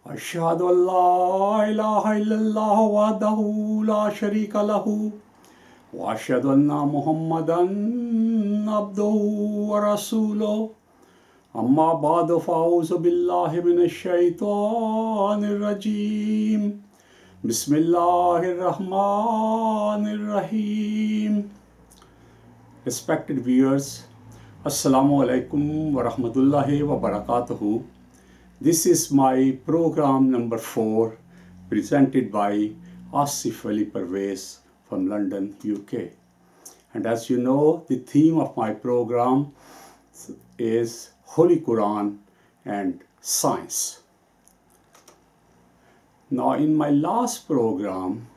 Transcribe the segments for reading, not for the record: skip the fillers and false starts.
أشهد أن لا إله إلا الله وحده لا شريك له وأشهد أن محمدا عبده ورسوله أما بعد فأعوذ بالله من الشيطان الرجيم بسم الله الرحمن الرحيم. Respected viewers, Assalamu alaikum wa rahmatullahi wa barakatuhu. This is my program number 4 presented by Asif Parvez from London, UK. And as you know, the theme of my program is Holy Quran and Science. Now, in my last program,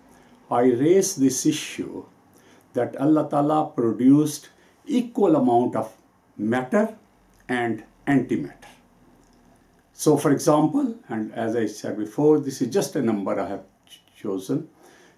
I raised this issue that Allah Ta'ala produced equal amount of matter and antimatter. So for example, and as I said before, this is just a number I have chosen.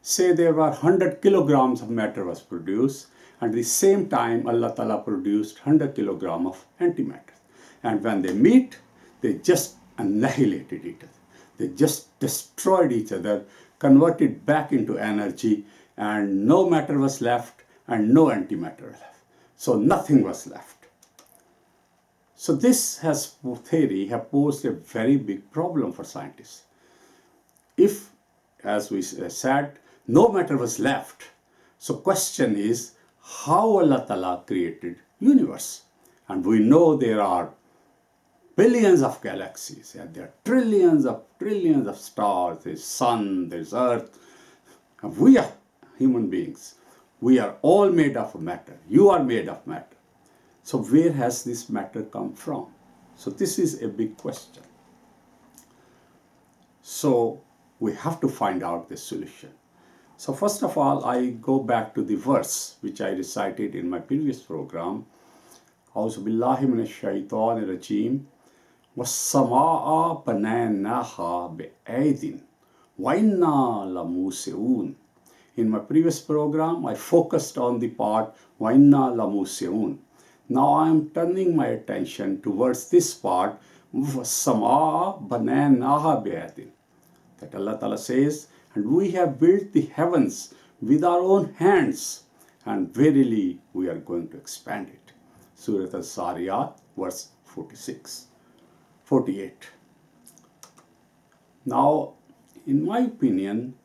Say there were 100 kilograms of matter was produced, and at the same time Allah Ta'ala produced 100 kilograms of antimatter. And when they meet, they just annihilated each other. They just destroyed each other, converted back into energy, and no matter was left and no antimatter left. So nothing was left. So this theory has posed a very big problem for scientists. If, as we said, no matter was left, so question is how Allah Ta'ala created universe. And we know there are billions of galaxies, and there are trillions of stars, there's sun, there's earth. And we are human beings. We are all made of matter. You are made of matter. So where has this matter come from? So this is a big question. So we have to find out the solution. So first of all, I go back to the verse which I recited in my previous program. A'udhu billahi minash shaitanir rajim. Was-samaa'a banaynaha bi'aydin wa inna lamusi'un. In my previous program, I focused on the part wa inna lamusi'un. Now I am turning my attention towards this part, was-samaa'a banaynaha bi'aydin. That Allah Ta'ala says, and we have built the heavens with our own hands, and verily we are going to expand it. Surah Al-Zariyat, verse 48. Now, in my opinion,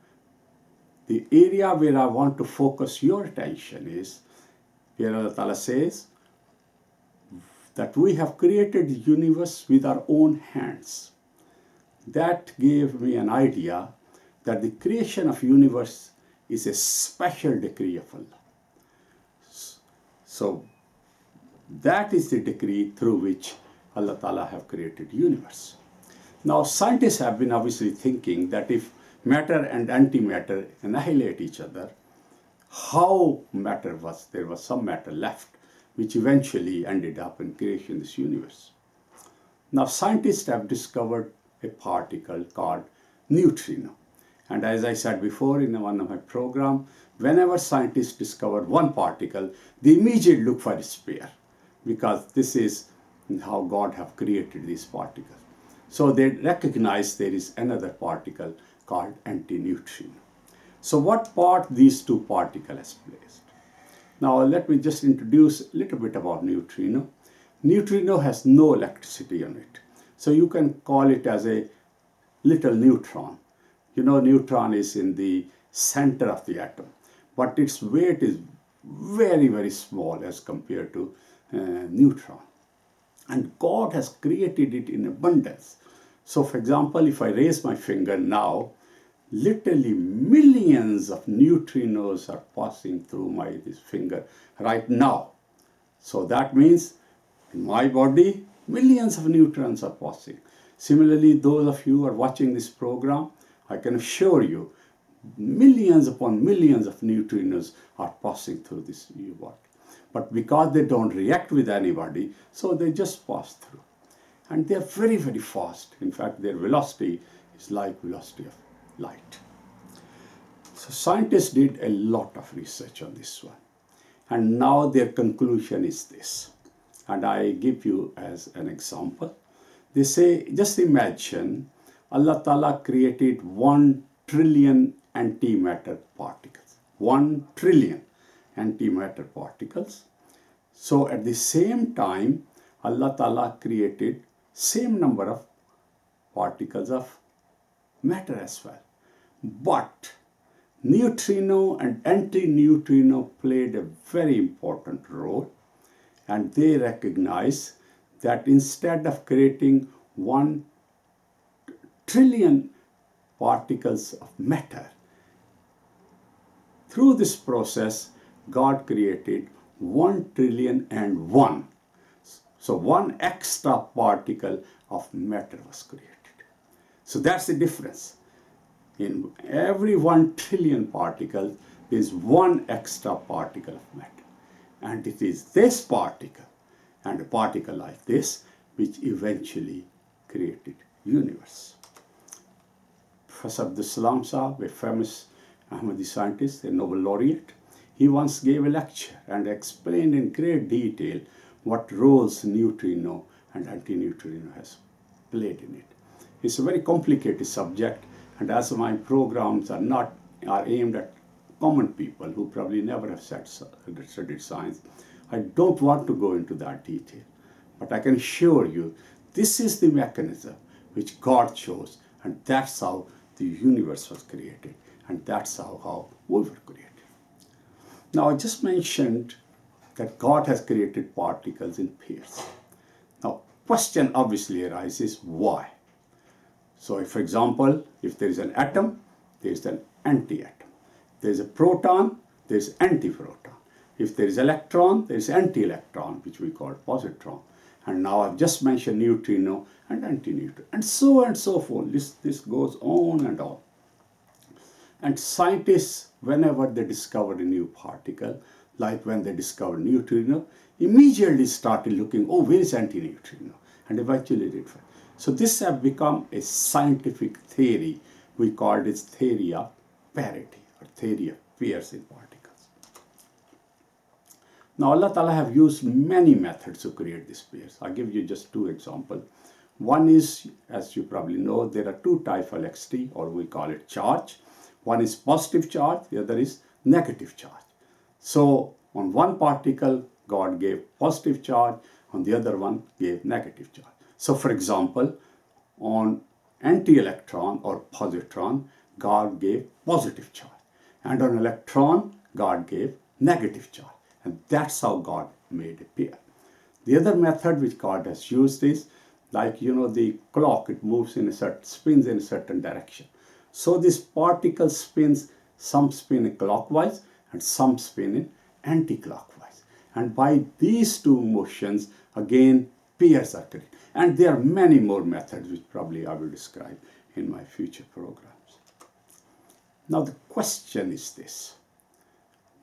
the area where I want to focus your attention is where Allah Ta'ala says that we have created the universe with our own hands. That gave me an idea that the creation of universe is a special decree of Allah. So that is the decree through which Allah Ta'ala have created universe. Now scientists have been obviously thinking that if matter and antimatter annihilate each other, how matter was, there was some matter left, which eventually ended up in creation of this universe. Now scientists have discovered a particle called neutrino. And as I said before in one of my programs, whenever scientists discover one particle, they immediately look for its pair, because this is how God have created these particles. So they recognize there is another particle called antineutrino. So what part these two particles has placed? Now let me just introduce a little bit about neutrino. Neutrino has no electricity on it. So you can call it as a little neutron. You know, neutron is in the center of the atom, but its weight is very, very small as compared to neutron. And God has created it in abundance. So for example, if I raise my finger now, literally millions of neutrinos are passing through this finger right now. So that means in my body, millions of neutrons are passing. Similarly, those of you who are watching this program, I can assure you, millions upon millions of neutrinos are passing through this body. But because they don't react with anybody, so they just pass through. And they are very, very fast. In fact, their velocity is like velocity of light. So scientists did a lot of research on this one. And now their conclusion is this. And I give you as an example. They say, just imagine Allah Ta'ala created 1 trillion antimatter particles. 1 trillion antimatter particles. So at the same time, Allah Ta'ala created same number of particles of matter as well. But neutrino and anti-neutrino played a very important role, and they recognize that instead of creating 1 trillion particles of matter, through this process, God created 1 trillion and 1. So 1 extra particle of matter was created. So that's the difference. In every 1 trillion particles, there is 1 extra particle of matter. And it is this particle and a particle like this which eventually created universe. Professor Abdul Salam Sahab, a famous Ahmadi scientist, a Nobel laureate, he once gave a lecture and explained in great detail what roles neutrino and antineutrino has played in it. It's a very complicated subject, and as my programs are aimed at common people who probably never have studied science, I don't want to go into that detail. But I can assure you, this is the mechanism which God chose, and that's how the universe was created, and that's how we were created. Now, I just mentioned that God has created particles in pairs. Now, question obviously arises, why? So, if, for example, if there is an atom, there is an anti-atom. There is a proton, there is anti-proton. If there is electron, there is anti-electron, which we call positron. And now I've just mentioned neutrino and antineutrino, and so forth. This goes on and on. And scientists, whenever they discovered a new particle, like when they discovered neutrino, immediately started looking, oh, where is antineutrino? And eventually did find. So this has become a scientific theory. We call it theory of parity, or theory of pairs in particles. Now, Allah Ta'ala have used many methods to create these pairs. I'll give you just 2 examples. One is, as you probably know, there are 2 types of LXT, or we call it charge. One is positive charge, the other is negative charge. So, on one particle, God gave positive charge, on the other one gave negative charge. So, for example, on anti-electron or positron, God gave positive charge. And on electron, God gave negative charge. And that's how God made a pair. The other method which God has used is, like, the clock, it moves spins in a certain direction. So this particle spins, some spin in clockwise and some spin in anti-clockwise. And by these 2 motions, again, pairs are created. And there are many more methods which probably I will describe in my future programs. Now the question is this: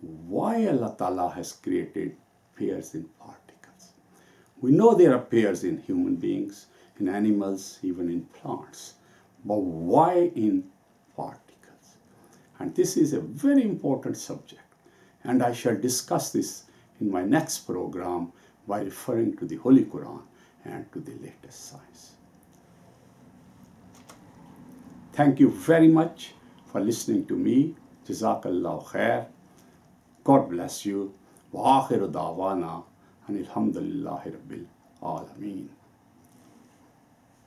why Allah Ta'ala has created pairs in particles? We know there are pairs in human beings, in animals, even in plants. But why in particles? And this is a very important subject. And I shall discuss this in my next program by referring to the Holy Quran and to the latest science. Thank you very much for listening to me. Jazakallahu khair. God bless you. Wa akhiru da'wana and alhamdulillahi rabbil alameen.